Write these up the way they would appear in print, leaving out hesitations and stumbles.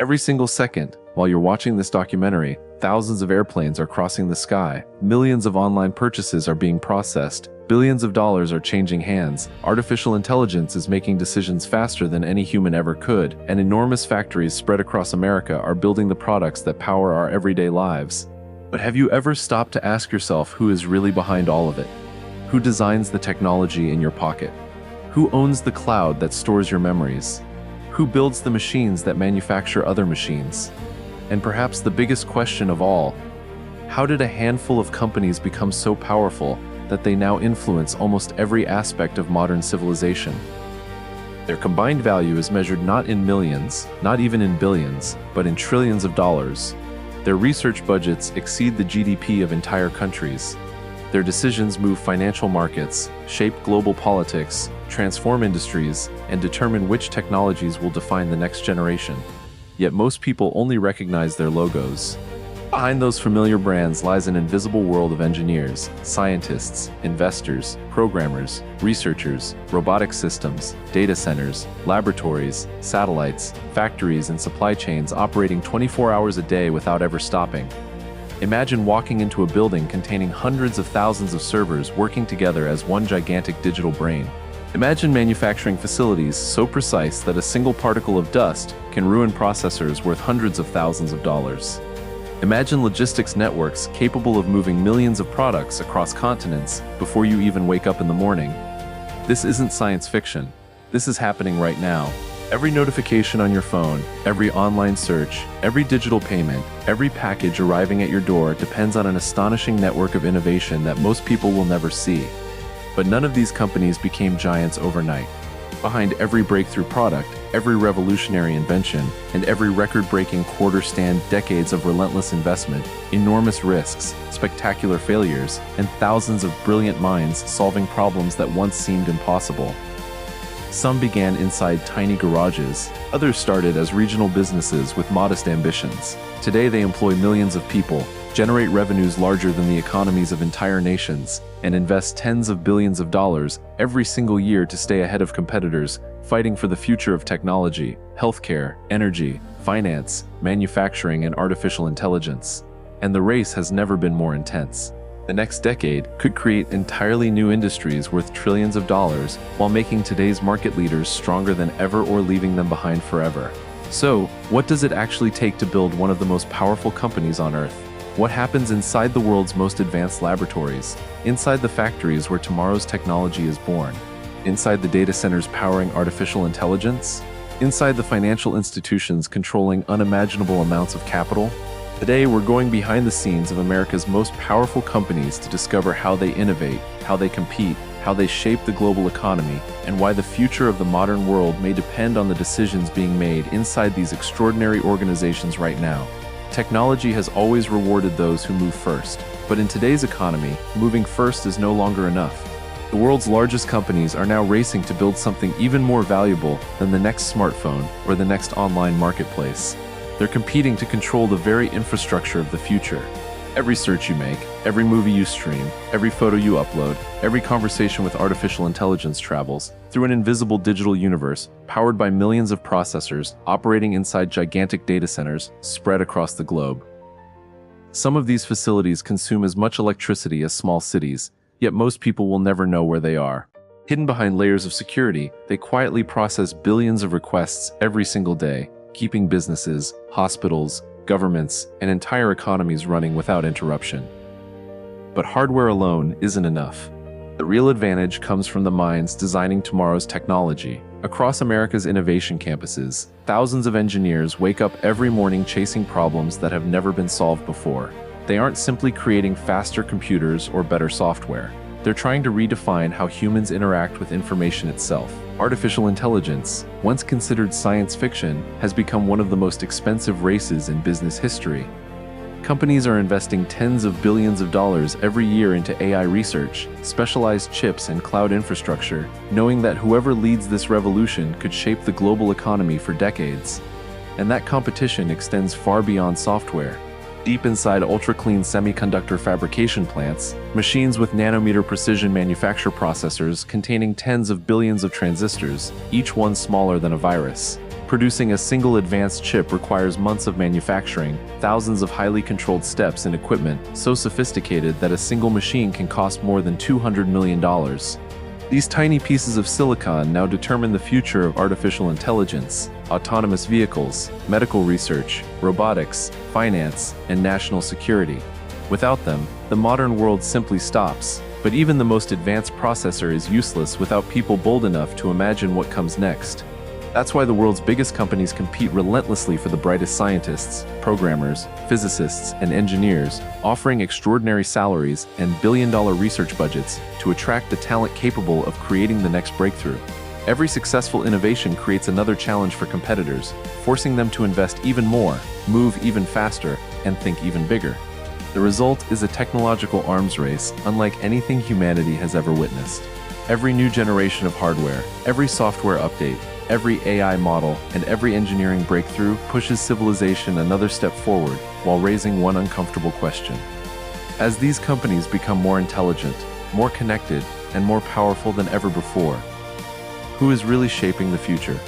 Every single second, while you're watching this documentary, thousands of airplanes are crossing the sky, millions of online purchases are being processed, billions of dollars are changing hands, artificial intelligence is making decisions faster than any human ever could, and enormous factories spread across America are building the products that power our everyday lives. But have you ever stopped to ask yourself who is really behind all of it? Who designs the technology in your pocket? Who owns the cloud that stores your memories? Who builds the machines that manufacture other machines? And perhaps the biggest question of all, how did a handful of companies become so powerful that they now influence almost every aspect of modern civilization? Their combined value is measured not in millions, not even in billions, but in trillions of dollars. Their research budgets exceed the GDP of entire countries. Their decisions move financial markets, shape global politics, transform industries, and determine which technologies will define the next generation. Yet most people only recognize their logos. Behind those familiar brands lies an invisible world of engineers, scientists, investors, programmers, researchers, robotic systems, data centers, laboratories, satellites, factories, and supply chains operating 24 hours a day without ever stopping. Imagine walking into a building containing hundreds of thousands of servers working together as one gigantic digital brain. Imagine manufacturing facilities so precise that a single particle of dust can ruin processors worth hundreds of thousands of dollars. Imagine logistics networks capable of moving millions of products across continents before you even wake up in the morning. This isn't science fiction. This is happening right now. Every notification on your phone, every online search, every digital payment, every package arriving at your door depends on an astonishing network of innovation that most people will never see. But none of these companies became giants overnight. Behind every breakthrough product, every revolutionary invention, and every record-breaking quarter stand decades of relentless investment, enormous risks, spectacular failures, and thousands of brilliant minds solving problems that once seemed impossible. Some began inside tiny garages, others started as regional businesses with modest ambitions. Today they employ millions of people, generate revenues larger than the economies of entire nations, and invest tens of billions of dollars every single year to stay ahead of competitors, fighting for the future of technology, healthcare, energy, finance, manufacturing, and artificial intelligence. And the race has never been more intense. The next decade could create entirely new industries worth trillions of dollars while making today's market leaders stronger than ever or leaving them behind forever. So, what does it actually take to build one of the most powerful companies on Earth? What happens inside the world's most advanced laboratories? Inside the factories where tomorrow's technology is born? Inside the data centers powering artificial intelligence? Inside the financial institutions controlling unimaginable amounts of capital? Today, we're going behind the scenes of America's most powerful companies to discover how they innovate, how they compete, how they shape the global economy, and why the future of the modern world may depend on the decisions being made inside these extraordinary organizations right now. Technology has always rewarded those who move first, but in today's economy, moving first is no longer enough. The world's largest companies are now racing to build something even more valuable than the next smartphone or the next online marketplace. They're competing to control the very infrastructure of the future. Every search you make, every movie you stream, every photo you upload, every conversation with artificial intelligence travels through an invisible digital universe powered by millions of processors operating inside gigantic data centers spread across the globe. Some of these facilities consume as much electricity as small cities, yet most people will never know where they are. Hidden behind layers of security, they quietly process billions of requests every single day, keeping businesses, hospitals, governments, and entire economies running without interruption. But hardware alone isn't enough. The real advantage comes from the minds designing tomorrow's technology. Across America's innovation campuses, thousands of engineers wake up every morning chasing problems that have never been solved before. They aren't simply creating faster computers or better software. They're trying to redefine how humans interact with information itself. Artificial intelligence, once considered science fiction, has become one of the most expensive races in business history. Companies are investing tens of billions of dollars every year into AI research, specialized chips, and cloud infrastructure, knowing that whoever leads this revolution could shape the global economy for decades. And that competition extends far beyond software. Deep inside ultra-clean semiconductor fabrication plants, machines with nanometer precision manufacture processors containing tens of billions of transistors, each one smaller than a virus. Producing a single advanced chip requires months of manufacturing, thousands of highly controlled steps and equipment so sophisticated that a single machine can cost more than $200 million. These tiny pieces of silicon now determine the future of artificial intelligence, autonomous vehicles, medical research, robotics, finance, and national security. Without them, the modern world simply stops. But even the most advanced processor is useless without people bold enough to imagine what comes next. That's why the world's biggest companies compete relentlessly for the brightest scientists, programmers, physicists, and engineers, offering extraordinary salaries and billion-dollar research budgets to attract the talent capable of creating the next breakthrough. Every successful innovation creates another challenge for competitors, forcing them to invest even more, move even faster, and think even bigger. The result is a technological arms race unlike anything humanity has ever witnessed. Every new generation of hardware, every software update, every AI model, and every engineering breakthrough pushes civilization another step forward while raising one uncomfortable question. As these companies become more intelligent, more connected, and more powerful than ever before, who is really shaping the future?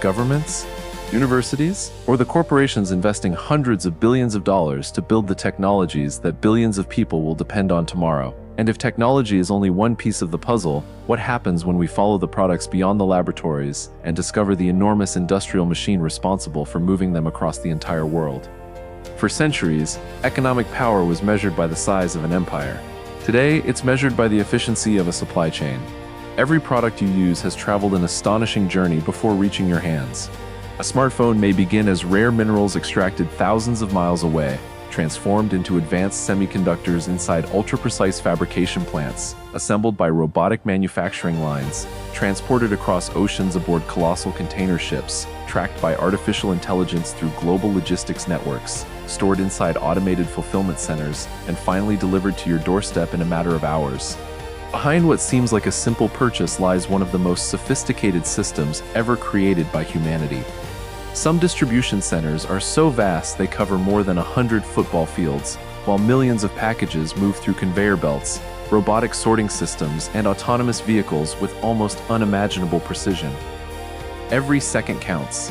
Governments? Universities? Or the corporations investing hundreds of billions of dollars to build the technologies that billions of people will depend on tomorrow? And if technology is only one piece of the puzzle, what happens when we follow the products beyond the laboratories and discover the enormous industrial machine responsible for moving them across the entire world? For centuries, economic power was measured by the size of an empire. Today, it's measured by the efficiency of a supply chain. Every product you use has traveled an astonishing journey before reaching your hands. A smartphone may begin as rare minerals extracted thousands of miles away, transformed into advanced semiconductors inside ultra-precise fabrication plants, assembled by robotic manufacturing lines, transported across oceans aboard colossal container ships, tracked by artificial intelligence through global logistics networks, stored inside automated fulfillment centers, and finally delivered to your doorstep in a matter of hours. Behind what seems like a simple purchase lies one of the most sophisticated systems ever created by humanity. Some distribution centers are so vast they cover more than 100 football fields, while millions of packages move through conveyor belts, robotic sorting systems, and autonomous vehicles with almost unimaginable precision. Every second counts.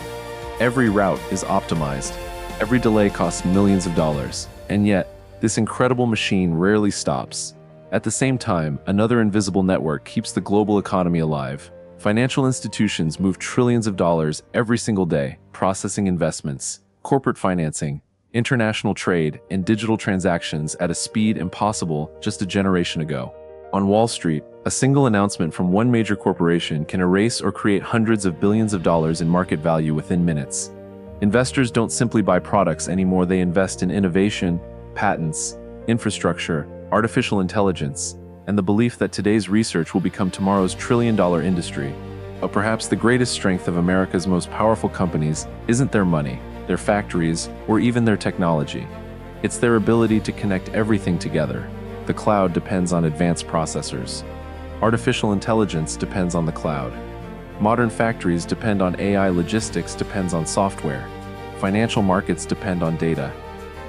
Every route is optimized. Every delay costs millions of dollars. And yet, this incredible machine rarely stops. At the same time, another invisible network keeps the global economy alive. Financial institutions move trillions of dollars every single day, processing investments, corporate financing, international trade, and digital transactions at a speed impossible just a generation ago. On Wall Street, a single announcement from one major corporation can erase or create hundreds of billions of dollars in market value within minutes. Investors don't simply buy products anymore, they invest in innovation, patents, infrastructure, artificial intelligence, and the belief that today's research will become tomorrow's trillion-dollar industry. But perhaps the greatest strength of America's most powerful companies isn't their money, their factories, or even their technology. It's their ability to connect everything together. The cloud depends on advanced processors. Artificial intelligence depends on the cloud. Modern factories depend on AI, logistics depends on software. Financial markets depend on data.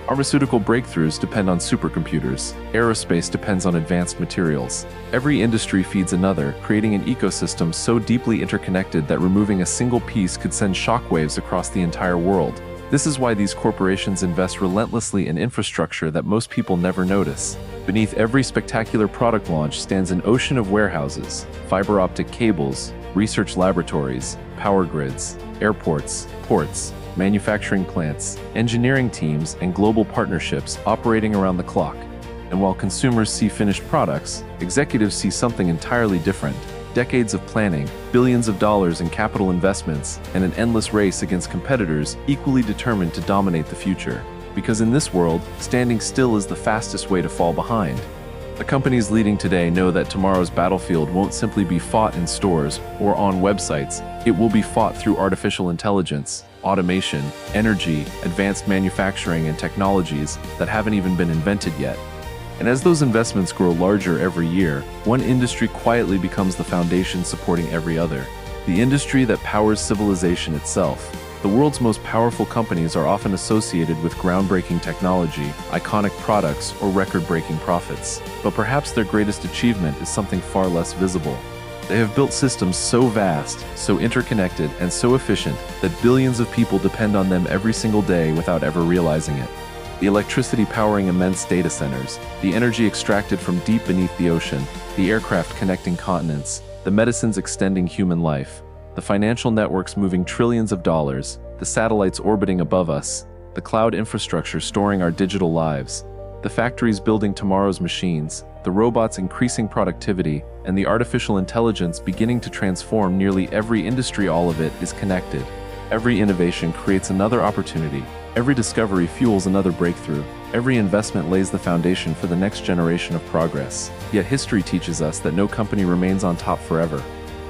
Pharmaceutical breakthroughs depend on supercomputers. Aerospace depends on advanced materials. Every industry feeds another, creating an ecosystem so deeply interconnected that removing a single piece could send shockwaves across the entire world. This is why these corporations invest relentlessly in infrastructure that most people never notice. Beneath every spectacular product launch stands an ocean of warehouses, fiber optic cables, research laboratories, power grids, airports, ports, manufacturing plants, engineering teams, and global partnerships operating around the clock. And while consumers see finished products, executives see something entirely different. Decades of planning, billions of dollars in capital investments, and an endless race against competitors equally determined to dominate the future. Because in this world, standing still is the fastest way to fall behind. The companies leading today know that tomorrow's battlefield won't simply be fought in stores or on websites. It will be fought through artificial intelligence, automation, energy, advanced manufacturing, and technologies that haven't even been invented yet. And as those investments grow larger every year, one industry quietly becomes the foundation supporting every other. The industry that powers civilization itself. The world's most powerful companies are often associated with groundbreaking technology, iconic products, or record-breaking profits. But perhaps their greatest achievement is something far less visible. They have built systems so vast, so interconnected, and so efficient that billions of people depend on them every single day without ever realizing it. The electricity powering immense data centers, the energy extracted from deep beneath the ocean, the aircraft connecting continents, the medicines extending human life, the financial networks moving trillions of dollars, the satellites orbiting above us, the cloud infrastructure storing our digital lives, the factories building tomorrow's machines, the robots increasing productivity, and the artificial intelligence beginning to transform nearly every industry. All of it is connected. Every innovation creates another opportunity. Every discovery fuels another breakthrough. Every investment lays the foundation for the next generation of progress. Yet history teaches us that no company remains on top forever.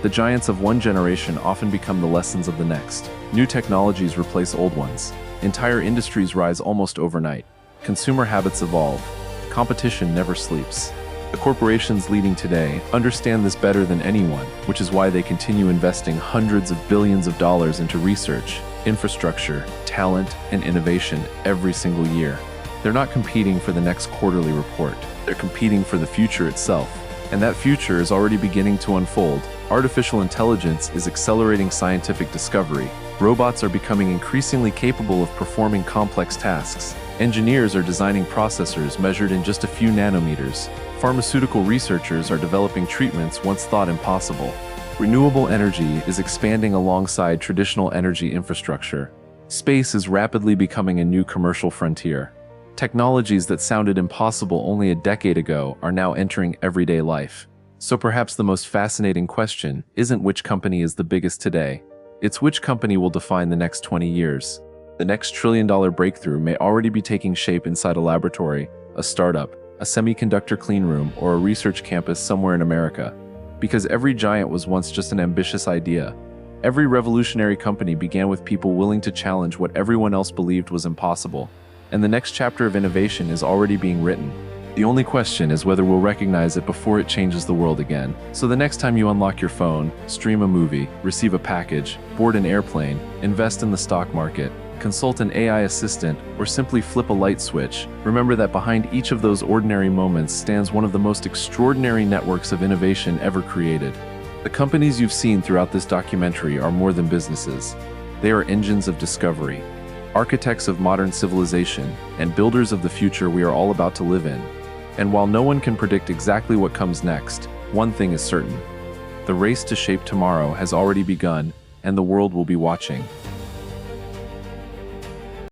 The giants of one generation often become the lessons of the next. New technologies replace old ones. Entire industries rise almost overnight. Consumer habits evolve. Competition never sleeps. The corporations leading today understand this better than anyone, which is why they continue investing hundreds of billions of dollars into research, infrastructure, talent, and innovation every single year. They're not competing for the next quarterly report. They're competing for the future itself. And that future is already beginning to unfold. Artificial intelligence is accelerating scientific discovery. Robots are becoming increasingly capable of performing complex tasks. Engineers are designing processors measured in just a few nanometers. Pharmaceutical researchers are developing treatments once thought impossible. Renewable energy is expanding alongside traditional energy infrastructure. Space is rapidly becoming a new commercial frontier. Technologies that sounded impossible only a decade ago are now entering everyday life. So perhaps the most fascinating question isn't which company is the biggest today. It's which company will define the next 20 years. The next trillion-dollar breakthrough may already be taking shape inside a laboratory, a startup, a semiconductor cleanroom, or a research campus somewhere in America. Because every giant was once just an ambitious idea. Every revolutionary company began with people willing to challenge what everyone else believed was impossible. And the next chapter of innovation is already being written. The only question is whether we'll recognize it before it changes the world again. So the next time you unlock your phone, stream a movie, receive a package, board an airplane, invest in the stock market, consult an AI assistant, or simply flip a light switch, remember that behind each of those ordinary moments stands one of the most extraordinary networks of innovation ever created. The companies you've seen throughout this documentary are more than businesses. They are engines of discovery, architects of modern civilization, and builders of the future we are all about to live in. And while no one can predict exactly what comes next, one thing is certain. The race to shape tomorrow has already begun, and the world will be watching.